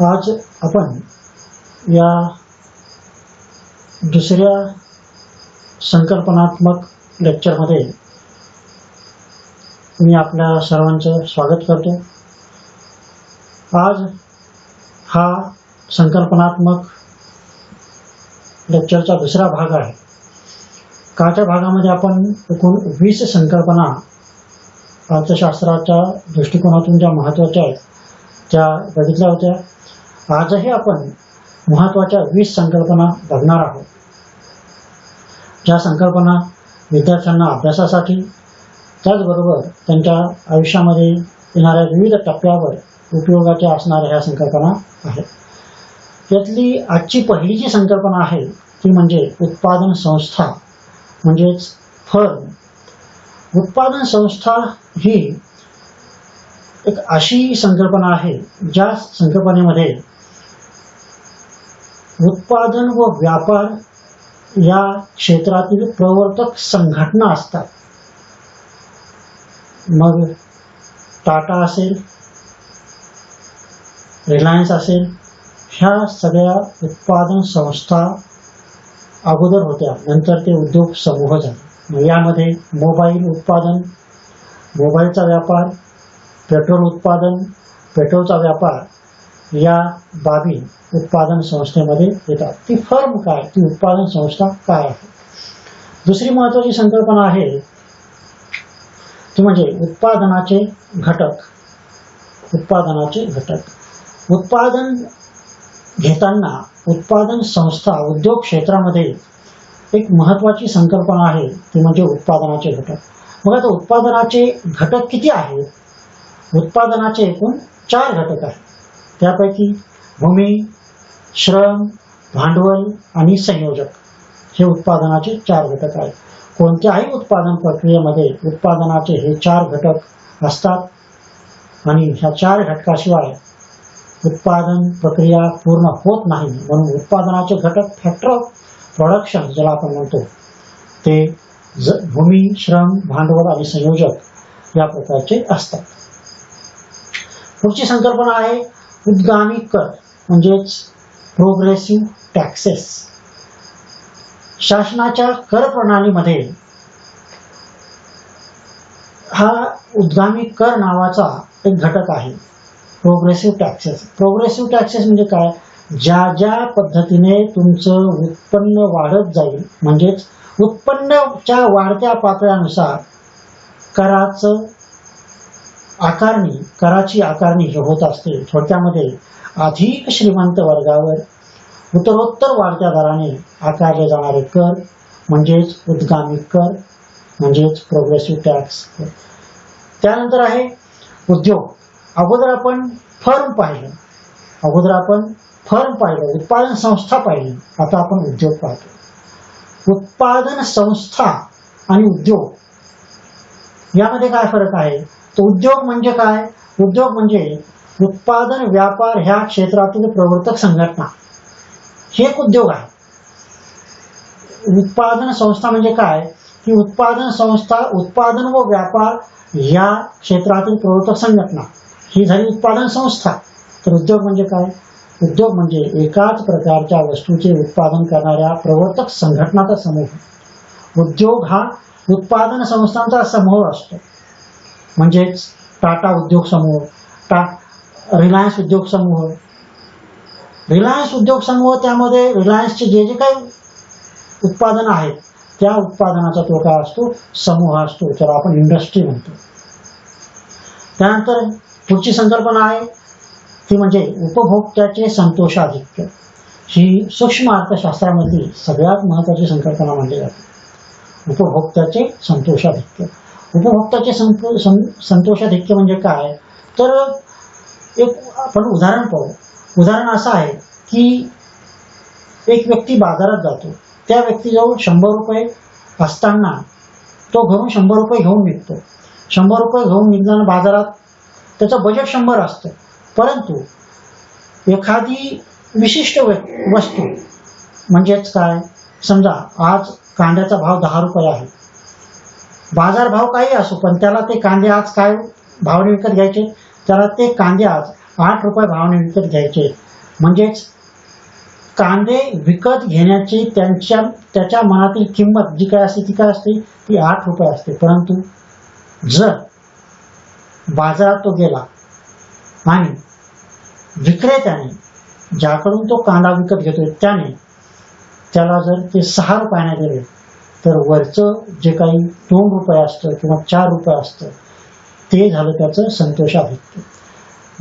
आज आपण या दुसऱ्या संकल्पनात्मक लेक्चरमध्ये मी आपल्या सर्वांचं स्वागत करतो। आज हा संकल्पनात्मक लेक्चरचा दुसरा भाग आहे। कालच्या भागामध्ये आपण एकूण 20 संकल्पना अर्थशास्त्राच्या दृष्टिकोनातून ज्या महत्त्वाच्या आहेत त्या बघितल्या होत्या। आजही आपण महत्त्वाच्या 20 संकल्पना बघणार आहोत, ज्या संकल्पना विद्यार्थ्यांना अभ्यासासाठी त्याचबरोबर त्यांच्या आयुष्यामध्ये येणाऱ्या विविध टप्प्यावर उपयोगाच्या असणाऱ्या ह्या संकल्पना आहेत। यातली आजची पहिली जी संकल्पना आहे ती म्हणजे उत्पादन संस्था म्हणजेच फर्म। उत्पादन संस्था ही एक अशी संकल्पना आहे ज्या संकल्पनेमध्ये उत्पादन व व्यापार या क्षेत्रातील प्रवर्तक संघटना असतात। मग टाटा असेल, रिलायन्स असेल, ह्या सगळ्या उत्पादन संस्था अगोदर होत्या, नंतर ते उद्योग समूह झाले। यामध्ये मोबाईल उत्पादन, मोबाईलचा व्यापार, पेट्रोल उत्पादन, पेट्रोलचा व्यापार या बाबी उत्पादन संस्थेमध्ये येतात। ती फर्म काय, ती उत्पादन संस्था काय आहे। दुसरी महत्त्वाची संकल्पना आहे ती म्हणजे उत्पादनाचे घटक। उत्पादनाचे घटक उत्पादन घेताना उत्पादन संस्था उद्योग क्षेत्रामध्ये एक महत्त्वाची संकल्पना आहे ती म्हणजे उत्पादनाचे घटक। मग आता उत्पादनाचे घटक किती आहेत? उत्पादनाचे एकूण 4 घटक आहेत। त्यापैकी भूमी, श्रम, भांडवल आणि संयोजक हे उत्पादनाचे 4 घटक आहेत। कोणत्याही उत्पादन प्रक्रियेमध्ये उत्पादनाचे हे 4 घटक असतात आणि ह्या 4 घटकाशिवाय उत्पादन प्रक्रिया पूर्ण होत नाही। म्हणून उत्पादनाचे घटक फॅक्टर ऑफ प्रोडक्शन ज्याला आपण म्हणतो ते भूमी, श्रम, भांडवल आणि संयोजक या प्रकारचे असतात। पुढची संकल्पना आहे उद्गामी कर म्हणजेच प्रोग्रेसिव्ह टॅक्सेस। शासनाच्या कर प्रणालीमध्ये हा उद्गामी कर नावाचा एक घटक आहे, प्रोग्रेसिव्ह टॅक्सेस। प्रोग्रेसिव्ह टॅक्सेस म्हणजे काय? ज्या ज्या पद्धतीने तुमचं उत्पन्न वाढत जाईल, म्हणजेच उत्पन्नाच्या वाढत्या पातळ्यानुसार कराची आकारणी होत असते। थोडक्यामध्ये अधिक श्रीमंत वर्गावर उत्तरोत्तर वाढत्या दराने आकारले जाणारे कर म्हणजेच उद्गामी कर म्हणजेच प्रोग्रेसिव्ह टॅक्स। त्यानंतर आहे उद्योग। अगोदर आपण फर्म पाहिलं, उत्पादन संस्था पाहिली, आता आपण उद्योग पाहतो। उत्पादन संस्था आणि उद्योग यामध्ये काय फरक आहे? तो उद्योग म्हणजे काय? उद्योग म्हणजे उत्पादन व्यापार ह्या क्षेत्रातील प्रवर्तक संघटना, हे एक उद्योग आहे। उत्पादन संस्था म्हणजे काय? की उत्पादन संस्था उत्पादन व व्यापार या क्षेत्रातील प्रवर्तक संघटना ही झाली उत्पादन संस्था। तर उद्योग म्हणजे काय? उद्योग म्हणजे एकाच प्रकारच्या वस्तूचे उत्पादन करणाऱ्या प्रवर्तक संघटनाचा समूह। उद्योग हा उत्पादन संस्थांचा समूह असतो, म्हणजेच टाटा उद्योग समूह, रिलायन्स उद्योग समूह। रिलायन्स उद्योग समूह त्यामध्ये रिलायन्सचे जे जे काही उत्पादन आहेत त्या उत्पादनाचा तो काय असतो? समूह असतो, त्याला आपण इंडस्ट्री म्हणतो। त्यानंतर पुढची संकल्पना आहे ती म्हणजे उपभोक्त्याचे संतोषाधिक्य। ही सूक्ष्म अर्थशास्त्रामधली सगळ्यात महत्त्वाची संकल्पना मानली जाते। उपभोक्त्याचे संतोषाधिक्य। उपभोक्त्याचे संतोषाधिक्य म्हणजे काय? तर एक आपण उदाहरण पाहू। उदाहरण असं आहे की एक व्यक्ती बाजारात जातो, त्या व्यक्तीजवळ 100 रुपये असताना तो घरून 100 रुपये घेऊन निघतो। 100 रुपये घेऊन निघताना बाजारात त्याचं बजेट 100 असतं, परंतु एखादी विशिष्ट वस्तू म्हणजेच काय, समजा आज कांद्याचा भाव 10 रुपये आहे, बाजार भाव काही असो पण त्याला ते कांदे आज काय भावाने विकत घ्यायचे, त्याला ते कांदे आज 8 रुपये भावाने विकत घ्यायचे। म्हणजेच कांदे विकत घेण्याची त्याच्या मनातील किंमत जी काय असते ती काय असते, ती 8 रुपये असते. परंतु जर बाजारात तो गेला आणि विक्रेत्याने ज्याकडून तो कांदा विकत घेतोय त्याला जर ते 6 रुपयाने दिले, तर वरचं जे काही 2 रुपये असतं किंवा 4 रुपये असतं ते झालं त्याचं संतोषाधिक्य.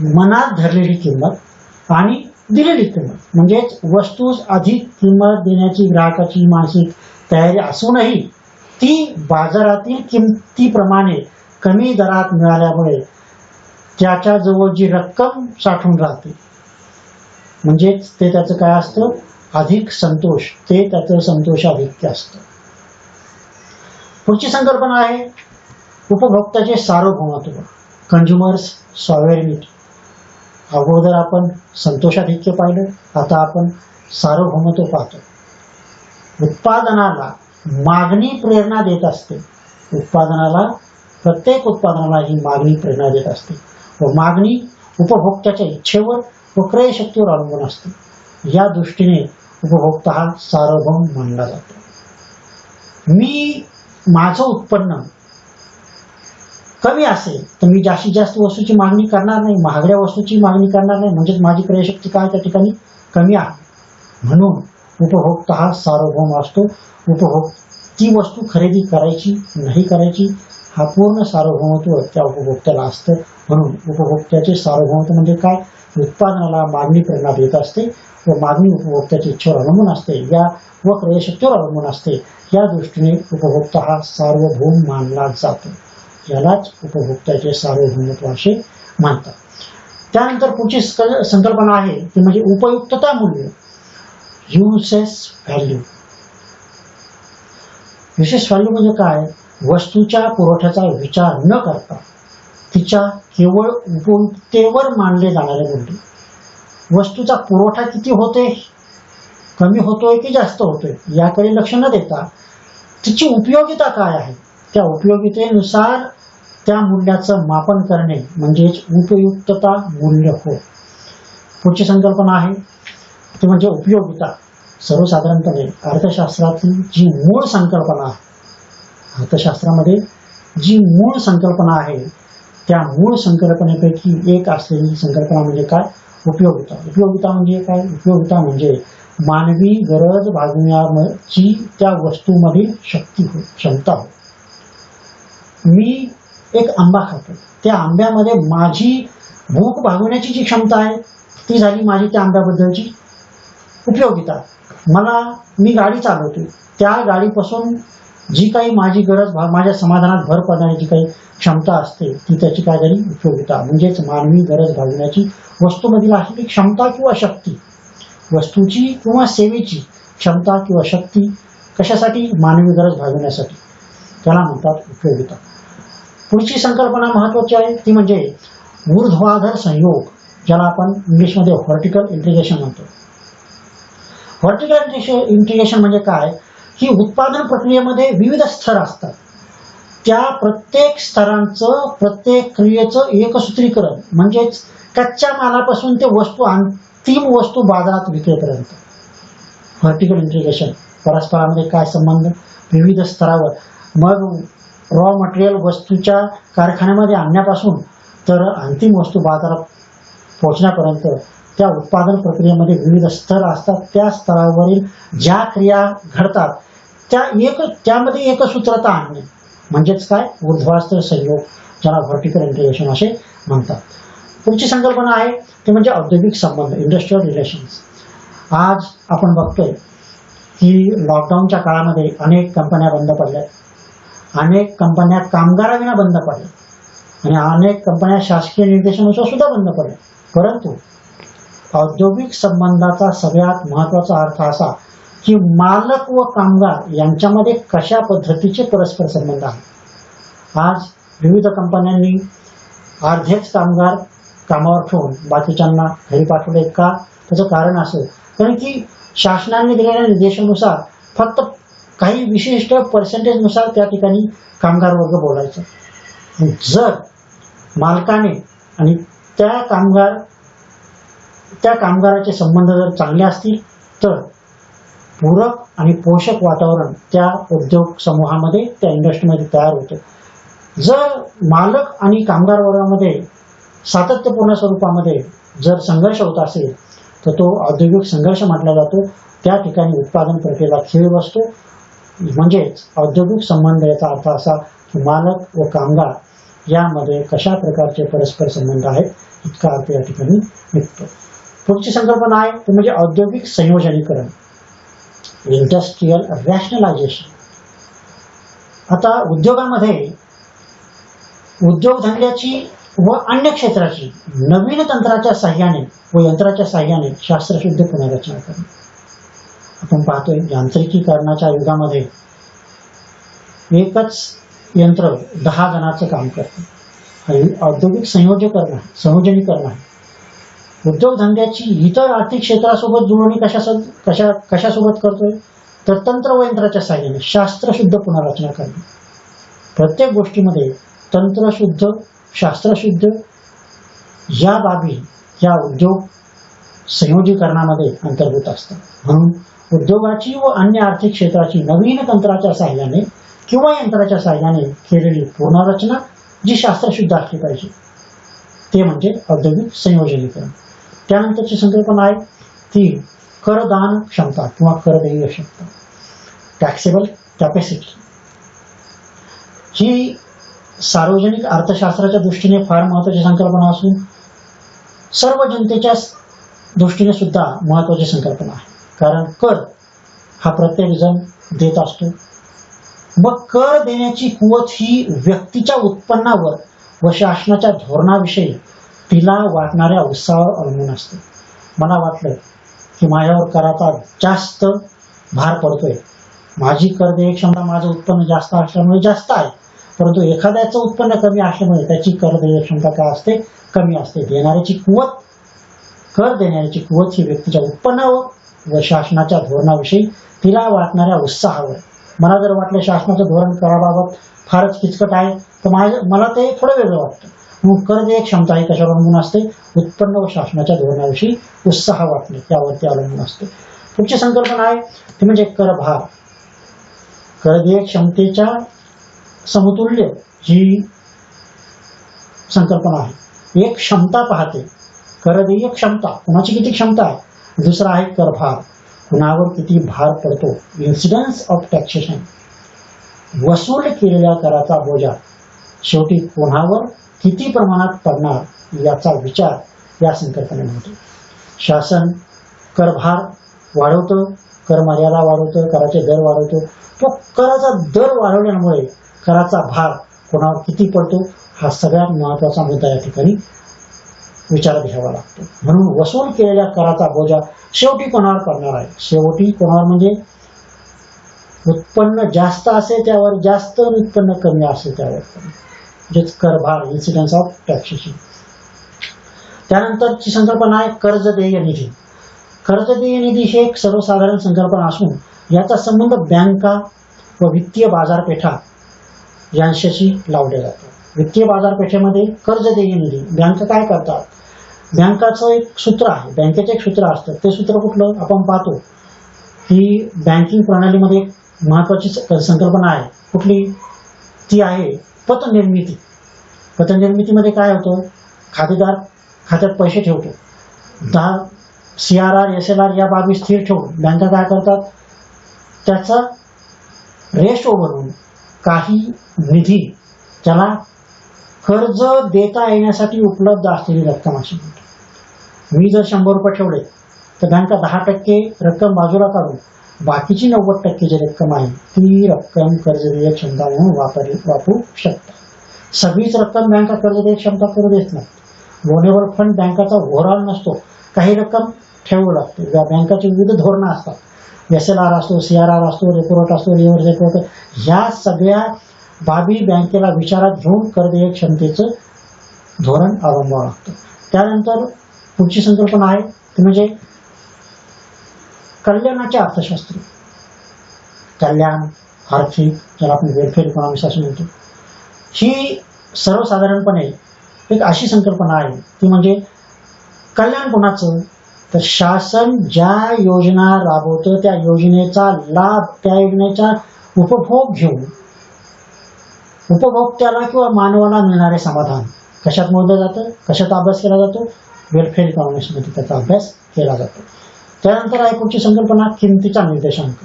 मनात धरलेली किंमत आणि दिलेली किंमत, म्हणजेच वस्तू अधिक किंमत देण्याची ग्राहकाची मानसिक तयारी असूनही ती बाजारातील किमतीप्रमाणे कमी दरात मिळाल्यामुळे त्याच्याजवळ जी रक्कम साठून राहते, म्हणजेच ते त्याचं काय असतं, अधिक संतोष, ते त्याचं संतोषाधिक्य असतं. पुढची संकल्पना आहे उपभोक्त्याचे सार्वभौमत्व, कंझ्युमर्स सॉव्हरेनिटी. अगोदर आपण संतोषाधिक्य पाहिलं, आता आपण सार्वभौमत्व पाहतो. उत्पादनाला मागणी प्रेरणा देत असते. प्रत्येक उत्पादनाला ही मागणी प्रेरणा देत असते व मागणी उपभोक्त्याच्या इच्छेवर व क्रयशक्तीवर अवलंबून असते. या दृष्टीने उपभोक्ता हा सार्वभौम मानला जातो. मी माझं उत्पन्न कमी असेल तर मी जास्तीत जास्त वस्तूची मागणी करणार नाही, महागड्या वस्तूची मागणी करणार नाही, म्हणजेच माझी क्रयशक्ती काय त्या ठिकाणी कमी आहे. म्हणून उपभोक्ता हा सार्वभौम असतो. ती वस्तू खरेदी करायची नाही करायची हा पूर्ण सार्वभौमत्व त्या उपभोक्त्याला असतं. म्हणून उपभोक्त्याचे सार्वभौमत्व म्हणजे काय, उत्पादनाला मागणी प्रेरणा देत असते व मागणी उपभोक्त्याच्या इच्छेवर अवलंबून असते व क्रयशक्तीवर अवलंबून असते. या दृष्टीने उपभोक्ता हा सार्वभौम मानला जातो. यालाच उपभोक्त्याचे सार्वभौमत्व असे मानतात. त्यानंतर पुढची संकल्पना आहे ती म्हणजे उपयुक्तता मूल्य, युसेस व्हॅल्यू. युसेस व्हॅल्यू म्हणजे काय, वस्तूच्या पुरवठ्याचा विचार न करता तिच्या केवळ उपयुक्ततेवर मानले जाणारे मूल्य. वस्तूचा पुरवठा किती होते, कमी होतोय की जास्त होतोय याकडे लक्ष न देता तिची उपयोगिता काय आहे त्या उपयोगितेनुसार त्या मूल्याचं मापन करणे म्हणजेच उपयुक्तता मूल्य होय. पुढची संकल्पना आहे ती म्हणजे उपयोगिता. सर्वसाधारणपणे अर्थशास्त्रातील जी मूळ संकल्पना आहे, अर्थशास्त्रामध्ये जी मूळ संकल्पना आहे त्या मूळ संकल्पनेपैकी एक असलेली संकल्पना म्हणजे काय, उपयोगिता. उपयोगिता म्हणजे काय, उपयोगिता म्हणजे मानवी गरज भागविण्याची त्या वस्तूमधील क्षमता होय. मी एक आंबा खातो, त्या आंब्यामध्ये माझी भूक भागवण्याची जी क्षमता आहे ती झाली माझी त्या आंब्याबद्दलची उपयोगिता. मी गाडी चालवतो, त्या गाडीपासून जी काही माझी गरज माझ्या समाधानात भर पडणारी जी काही क्षमता असते ती त्याची काय झाली, उपयोगिता. म्हणजेच मानवी गरज भागवण्याची वस्तूमधील असलेली क्षमता किंवा शक्ती, वस्तूची किंवा सेवेची क्षमता किंवा शक्ती कशासाठी, मानवी गरज भागवण्यासाठी, त्याला म्हणतात उपयोगिता. पुढची संकल्पना महत्वाची आहे ती म्हणजे ऊर्ध्वाधर संयोग, ज्याला आपण इंग्लिशमध्ये व्हर्टिकल इंटिग्रेशन म्हणतो. व्हर्टिकल इंटिग्रेशन म्हणजे काय की उत्पादन प्रक्रियेमध्ये विविध स्तर असतात, त्या प्रत्येक स्तरांचं प्रत्येक क्रियेचं एकसूत्रीकरण म्हणजेच कच्च्या मालापासून ते अंतिम वस्तू बाजारात विक्रेपर्यंत. व्हर्टिकल इंटिग्रेशन परस्परांमध्ये काय संबंध, विविध स्तरावर. मग रॉ मटेरियल वस्तूच्या कारखान्यामध्ये आणण्यापासून तर अंतिम वस्तू बाजारात पोहोचण्यापर्यंत त्या उत्पादन प्रक्रियेमध्ये विविध स्तर असतात. त्या स्तरावरील ज्या क्रिया घडतात त्यामध्ये एकसूत्रता आणणे म्हणजेच काय, ऊर्ध्वाधर संयोग, ज्याला व्हर्टिकल इंटिग्रेशन असे म्हणतात. पुढची संकल्पना आहे ते म्हणजे औद्योगिक संबंध, इंडस्ट्रियल रिलेशन्स. आज आपण बघतोय की लॉकडाऊनच्या काळामध्ये अनेक कंपन्या बंद पडल्या, अनेक कंपन्या कामगाराविना बंद पडल्या आणि अनेक कंपन्या शासकीय निर्देशानुसार सुद्धा बंद पडल्या. परंतु औद्योगिक संबंधाचा सगळ्यात महत्वाचा अर्थ असा की मालक व कामगार यांच्यामध्ये कशा पद्धतीचे परस्पर संबंध आहेत. आज विविध कंपन्यांनी अर्धेच कामगार कामावर ठेवून बाकीच्यांना घरी पाठवले का, त्याचं कारण असं कारण की शासनाने दिलेल्या निर्देशानुसार फक्त काही विशिष्ट पर्सेंटेजनुसार त्या ठिकाणी कामगार वर्ग बोलायचा. जर मालकाने आणि त्या कामगार त्या कामगाराचे संबंध जर चांगले असतील तर पूरक आणि पोषक वातावरण त्या उद्योग समूहामध्ये, त्या इंडस्ट्रीमध्ये तयार होते. जर मालक आणि कामगार वर्गामध्ये सातत्यपूर्ण स्वरूपामध्ये जर संघर्ष होत असेल तर तो औद्योगिक संघर्ष म्हटला जातो. त्या ठिकाणी उत्पादन प्रक्रियेला खीळ बसतो. म्हणजेच औद्योगिक संबंध याचा अर्थ असा की मालक व कामगार यामध्ये कशा प्रकारचे परस्पर संबंध आहेत इतका अर्थ या ठिकाणी निघतो. पुढची संकल्पना आहे ती म्हणजे औद्योगिक संयोजनीकरण, इंडस्ट्रियल रॅशनलायझेशन. आता उद्योगामध्ये उद्योगधंद्याची व अन्य क्षेत्राची नवीन तंत्राच्या साह्याने व यंत्राच्या साह्याने शास्त्रशुद्ध पुनर्रचना करणे. आपण पाहतोय यांत्रिकीकरणाच्या युगामध्ये एकच यंत्र 10 जणांचं काम करतं. औद्योगिक संयोजनीकरण आहे. उद्योगधंद्याची इतर आर्थिक क्षेत्रासोबत जुळवणी कशासोबत करतोय तर तंत्र व यंत्राच्या साह्याने शास्त्रशुद्ध पुनर्रचना करणे. प्रत्येक गोष्टीमध्ये तंत्रशुद्ध, शास्त्रशुद्ध या बाबी या उद्योग संयोजीकरणामध्ये अंतर्भूत असतात. म्हणून उद्योगाची व अन्य आर्थिक क्षेत्राची नवीन तंत्राच्या साह्याने किंवा यंत्राच्या साह्याने केलेली पुनर्रचना जी शास्त्रशुद्ध असली पाहिजे ते म्हणजे औद्योगिक संयोजनीकरण. त्यानंतरची संकल्पना आहे ती करदान क्षमता किंवा करदेय क्षमता, टॅक्सेबल कॅपॅसिटी. ही सार्वजनिक अर्थशास्त्राच्या दृष्टीने फार महत्वाची संकल्पना असून सर्व जनतेच्या दृष्टीने सुद्धा महत्वाची संकल्पना आहे. कारण कर हा प्रत्येक जण देत असतो. मग कर देण्याची कुवत ही व्यक्तीच्या उत्पन्नावर व शासनाच्या धोरणाविषयी तिला वाटणाऱ्या उत्साहावर अवलंबून असते. मला वाटलं की माझ्यावर कराचा जास्त भार पडतोय, माझी कर देय क्षमता, माझं उत्पन्न जास्त असल्यामुळे जास्त आहे, परंतु एखाद्याचं उत्पन्न कमी असल्यामुळे त्याची कर देय क्षमता काय असते, कमी असते. देणाऱ्याची कुवत, कर देणाऱ्याची कुवत ही व्यक्तीच्या उत्पन्नावर व शासनाच्या धोरणाविषयी तिला वाटणाऱ्या उत्साहावर. मला जर वाटलं शासनाचं धोरण कराबाबत फारच किचकट आहे तर मला ते थोडं वेगळं वाटतं. मग कर देय क्षमता ही कशावर अवलंबून असते, उत्पन्न व शासनाच्या धोरणाविषयी उत्साह वाटणे यावरती अवलंबून असते. पुढची संकल्पना आहे ती म्हणजे करभार. कर देय क्षमतेच्या समतुल्य ही संकल्पना आहे. एक क्षमता पाहते, करदेय क्षमता कुणाची किती क्षमता आहे, दुसरा आहे करभार, कुणावर किती भार पडतो, इन्सिडन्स ऑफ टॅक्सेशन. वसूल केलेल्या कराचा बोजा शेवटी कोणावर किती प्रमाणात पडणार याचा विचार या संकल्पनेने होतो. शासन करभार वाढवतं, कर मर्यादा वाढवतं, कराचे दर वाढवतो. तो कराचा दर वाढवल्यामुळे कराचा भार कोणावर किती पडतो हा सगळ्यात महत्वाचा मुद्दा या ठिकाणी विचारात घ्यावा लागतो. म्हणून वसूल केलेल्या कराचा बोजा शेवटी कोणावर पडणार आहे, शेवटी कोणावर म्हणजे उत्पन्न जास्त असेल त्यावर जास्त, उत्पन्न कमी असेल त्यावर कमी, म्हणजेच करभार, इन्सिडन्स ऑफ टॅक्सेशन. त्यानंतरची संकल्पना आहे कर्ज देय निधी. कर्ज देय निधी ही एक सर्वसाधारण संकल्पना असून याचा संबंध बँका व वित्तीय बाजारपेठा यांच्याशी लावले जातो. वित्तीय बाजारपेठेमध्ये कर्ज देय निधी, बँका काय करतात, बँकाचं एक सूत्र आहे, बँकेचं एक सूत्र असतं. ते सूत्र कुठलं आपण पाहतो की बँकिंग प्रणालीमध्ये एक महत्वाची संकल्पना आहे. कुठली ती आहे पतनिर्मिती. पतनिर्मितीमध्ये काय होतं, खातेदार खात्यात पैसे ठेवतो, 10 CRR SLR या बाबी स्थिर ठेवून बँका काय करतात, त्याचा रेशो बनवून काही निधी त्याला कर्ज देता येण्यासाठी उपलब्ध असलेली रक्कम अशी म्हणतो. मी जर 100 रुपये ठेवले तर बँका 10% रक्कम बाजूला काढून बाकीची 90% जी रक्कम आहे ती रक्कम कर्जदेय क्षमता म्हणून वापरू शकतात. सगळीच रक्कम बँका कर्जदेय क्षमता करू देत नाही. लोनेबल फंड बँकाचा ओव्हरऑल नसतो, काही रक्कम ठेवावी लागते. या बँकाची विविध धोरणं असतात, SLR असतो, CRR असतो, रेपोरेट असतो, रिव्हर्स रेपोरेट, ह्या सगळ्या बाबी बँकेला विचारात घेऊन कर्जदेय क्षमतेचं धोरण अवलंबावं लागतं. त्यानंतर पुढची संकल्पना आहे ती म्हणजे कल्याणाचे अर्थशास्त्र. कल्याण, आर्थिक, ज्याला आपण वेलफेअर इकॉनॉमिक्स असं म्हणतो, ही सर्वसाधारणपणे एक अशी संकल्पना आहे ती म्हणजे कल्याण कोणाचं, तर शासन ज्या योजना राबवतं त्या योजनेचा लाभ, त्या योजनेचा उपभोग घेऊन उपभोक्त्याला किंवा मानवाला मिळणारे समाधान कशात मोजलं जातं, कशात अभ्यास केला जातो, वेलफेअर इकॉनॉमिक्समध्ये त्याचा अभ्यास केला जातो. त्यानंतर आहे पुढची संकल्पना किमतीचा निर्देशांक.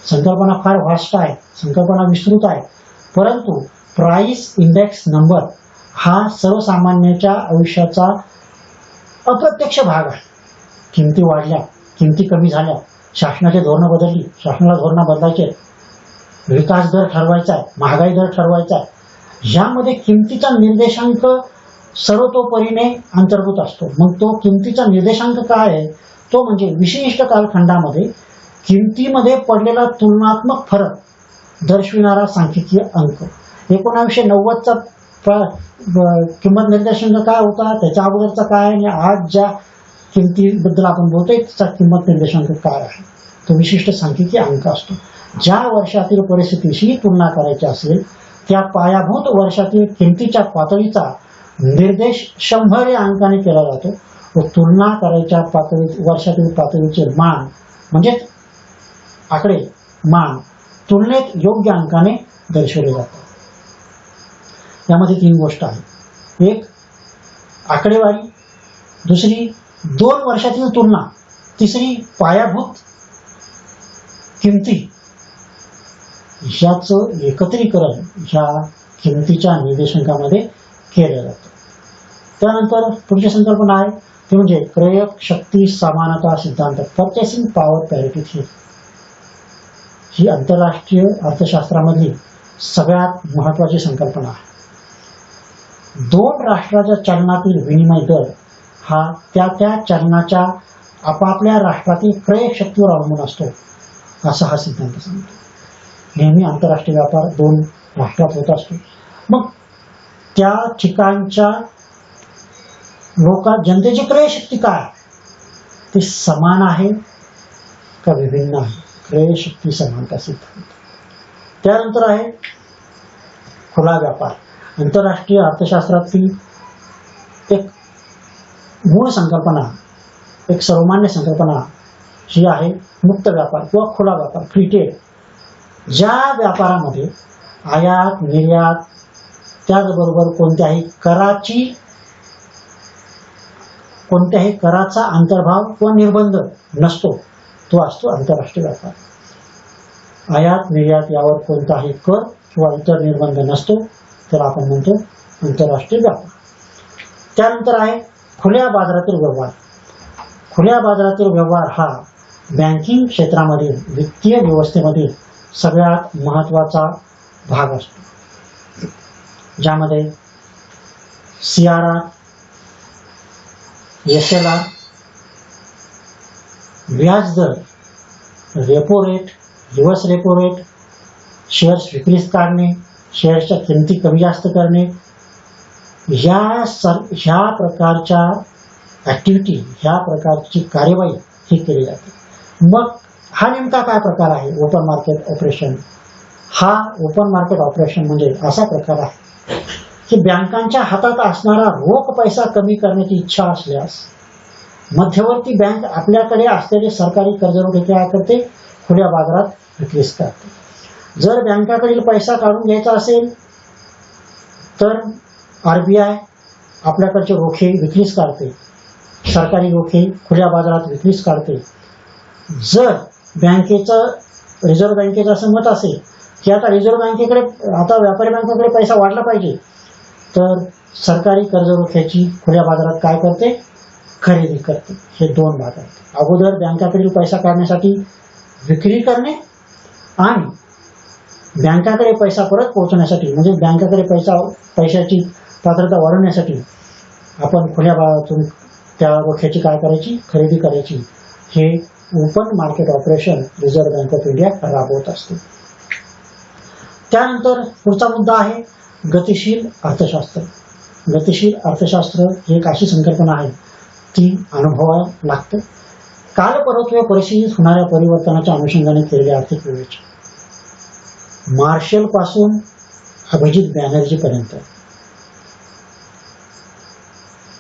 संकल्पना फार व्हास्ट आहे, संकल्पना विस्तृत आहे, परंतु प्राइस इंडेक्स नंबर हा सर्वसामान्याच्या आयुष्याचा अप्रत्यक्ष भाग आहे. किमती वाढल्या, किमती कमी झाल्या, शासनाची धोरणं बदलली, शासनाला धोरणं बदलायचे, विकास दर ठरवायचा आहे, महागाई दर ठरवायचा आहे, ह्यामध्ये किमतीचा निर्देशांक सर्वतोपरीने अंतर्भूत असतो. मग तो किमतीचा निर्देशांक काय आहे, तो म्हणजे विशिष्ट कालखंडामध्ये किमतीमध्ये पडलेला तुलनात्मक फरक दर्शविणारा सांख्यिकीय अंक. 1990चा किंमत निर्देशांक काय होता, त्याच्या अगोदरचा काय आणि आज ज्या किमतीबद्दल आपण बोलतोय त्याचा किंमत निर्देशांक काय आहे, तो विशिष्ट सांख्यिकीय अंक असतो. ज्या वर्षातील परिस्थितीशी तुलना करायची असेल त्या पायाभूत वर्षातील किमतीच्या पातळीचा निर्देश 100 या अंकाने केला जातो व तुलना करायच्या वर्षातील पातळीचे मान म्हणजेच आकडे मान तुलनेत योग्य अंकाने दर्शवले जातात. यामध्ये 3 गोष्ट आहे. एक आकडेवारी, दुसरी 2 वर्षातील तुलना, तिसरी पायाभूत किमती. ह्याचं एकत्रीकरण ह्या किमतीच्या निर्देशांकामध्ये केलं जातं. त्यानंतर पुढची संकल्पना आहे ती म्हणजे क्रयक शक्ती समानता सिद्धांत, पर्चेसिंग पॉवर पॅरिटी थिअरी. ही आंतरराष्ट्रीय अर्थशास्त्रामधली सगळ्यात महत्वाची संकल्पना आहे. 2 राष्ट्राच्या चलनातील विनिमय दर हा त्या त्या चलनाच्या आपापल्या राष्ट्रातील क्रय शक्तीवर अवलंबून असतो असा हा सिद्धांत सांगतो. नेहमी आंतरराष्ट्रीय व्यापार 2 राष्ट्रात होत असतो. मग त्या ठिकाणच्या जनतेची क्रय शक्ती काय, ती समान आहे का विभिन्न आहे, क्रय शक्ती समानता सिद्धांत. त्यानंतर आहे खुला व्यापार. आंतरराष्ट्रीय अर्थशास्त्रातील एक मूळ संकल्पना, एक सर्वमान्य संकल्पना ही आहे मुक्त व्यापार किंवा खुला व्यापार, फ्री ट्रेड. ज्या व्यापारामध्ये आयात निर्यात त्याचबरोबर कोणत्याही कराचा अंतर्भाव किंवा निर्बंध नसतो तो असतो आंतरराष्ट्रीय व्यापार. आयात निर्यात यावर कोणताही कर किंवा इतर निर्बंध नसतो त्याला आपण म्हणतो आंतरराष्ट्रीय व्यापार. त्यानंतर आहे खुल्या बाजारातील व्यवहार. खुल्या बाजारातील व्यवहार हा बँकिंग क्षेत्रामधील वित्तीय व्यवस्थेमधील सगळ्यात महत्वाचा भाग असतो, ज्यामध्ये CRR, SLR, व्याजदर, repo rate, reverse repo rate, shares विक्रीस काढणे, शेअर्सच्या किमती कमी जास्त करणे, ह्या प्रकारच्या ऍक्टिव्हिटी, ह्या प्रकारची कार्यवाही ही केली जाते. मग हा नेमका काय प्रकार आहे ओपन मार्केट ऑपरेशन. हा ओपन मार्केट ऑपरेशन म्हणजे असा प्रकार आहे की बँकांच्या हातात असणारा रोख पैसा कमी करण्याची इच्छा असल्यास मध्यवर्ती बँक आपल्याकडे असलेले सरकारी कर्जरोखे काय करते, खुल्या बाजारात विक्रीस करते. जर बँकाकडील पैसा काढून घ्यायचा असेल तर RBI आपल्याकडचे रोखे विक्रीस काढते, सरकारी रोखे खुल्या बाजारात विक्रीस काढते. जर रिझर्व्ह बँकेचं असं मत असेल की आता व्यापारी बँकेकडे पैसा वाढला पाहिजे तर सरकारी कर्जरोख्याची खुल्या बाजारात काय करते, खरेदी करते. हे 2 भाग आहेत. अगोदर बँकाकडील पैसा काढण्यासाठी विक्री करणे आणि बँकाकडे पैसा परत पोहोचण्यासाठी म्हणजे बँकाकडे पैशाची पात्रता वाढवण्यासाठी आपण खुल्या बाजारातून त्या रोख्याची काय करायची, खरेदी करायची. हे open market operation reserve bank of India राबवत असते. त्यानंतर पुढचा मुद्दा आहे गतिशील अर्थशास्त्र. गतिशील अर्थशास्त्र ही एक अशी संकल्पना आहे ती अनुभवायला लागते. कालपरत्वे परिस्थितीत होणाऱ्या परिवर्तनाच्या अनुषंगाने केलेले आर्थिक विवेचन. मार्शल पासून अभिजित बॅनर्जी पर्यंत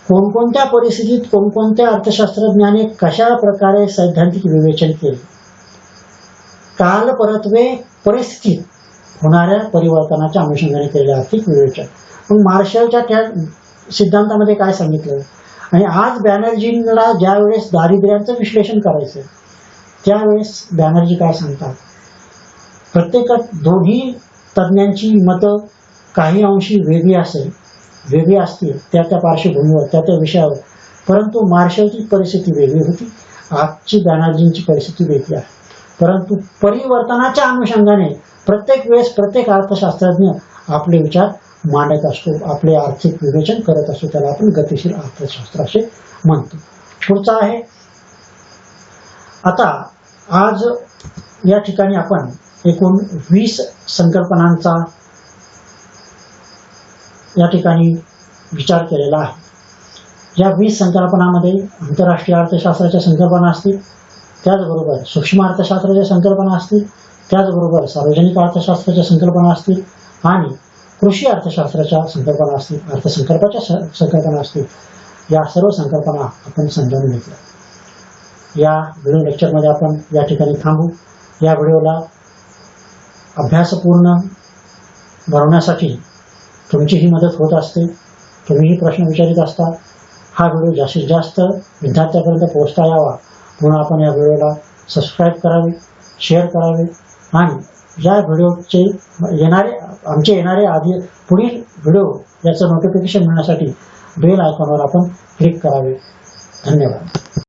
कोणकोणत्या परिस्थितीत कोणकोणत्या अर्थशास्त्रज्ञाने कशा प्रकारे सैद्धांतिक विवेचन केले, काल परत्वे परिस्थितीत होणाऱ्या परिवर्तनाच्या अनुषंगाने केलेले आर्थिक विवेचन. मग मार्शलच्या त्या सिद्धांतामध्ये काय सांगितलं, आणि आज बॅनर्जींना ज्या वेळेस दारिद्र्याचं विश्लेषण करायचं त्यावेळेस बॅनर्जी काय सांगतात, प्रत्येक दोन्ही तज्ज्ञांची मतं काही अंशी वेगळी असतील त्या पार्श्वभूमीवर त्या विषयावर, परंतु मार्शलची परिस्थिती वेगळी होती, आजची बॅनर्जींची परिस्थिती वेगळी आहे. परंतु परिवर्तनाच्या अनुषंगाने प्रत्येक वेळेस प्रत्येक अर्थशास्त्रज्ञ आपले विचार मांडत असतो, आपले आर्थिक विवेचन करत असतो. त्याला आपण गतिशील अर्थशास्त्र असे म्हणतो. पुढचा आहे, आता आज या ठिकाणी आपण एकूण 20 संकल्पनांचा या ठिकाणी विचार केलेला आहे. या 20 संकल्पनांमध्ये आंतरराष्ट्रीय अर्थशास्त्राच्या संकल्पना असतील, त्याचबरोबर सूक्ष्म अर्थशास्त्राच्या संकल्पना असतील, त्याचबरोबर सार्वजनिक अर्थशास्त्राच्या संकल्पना असतील आणि कृषी अर्थशास्त्राच्या संकल्पना असतील, अर्थसंकल्पाच्या संकल्पना असतील. या सर्व संकल्पना आपण समजावून घेतल्या. या व्हिडिओ लेक्चरमध्ये आपण या ठिकाणी थांबू. या व्हिडिओला अभ्यासपूर्ण बनवण्यासाठी तुमचीही मदत होत असते, तुम्हीही प्रश्न विचारित असता. हा व्हिडिओ जास्तीत जास्त विद्यार्थ्यांपर्यंत पोहोचता यावा म्हणून आपण या व्हिडिओला सबस्क्राईब करावे, शेअर करावे आणि या व्हिडिओचे आमचे येणारे आधी पुढील व्हिडिओ याचं नोटिफिकेशन मिळण्यासाठी बेल आयकॉनवर आपण क्लिक करावे. धन्यवाद.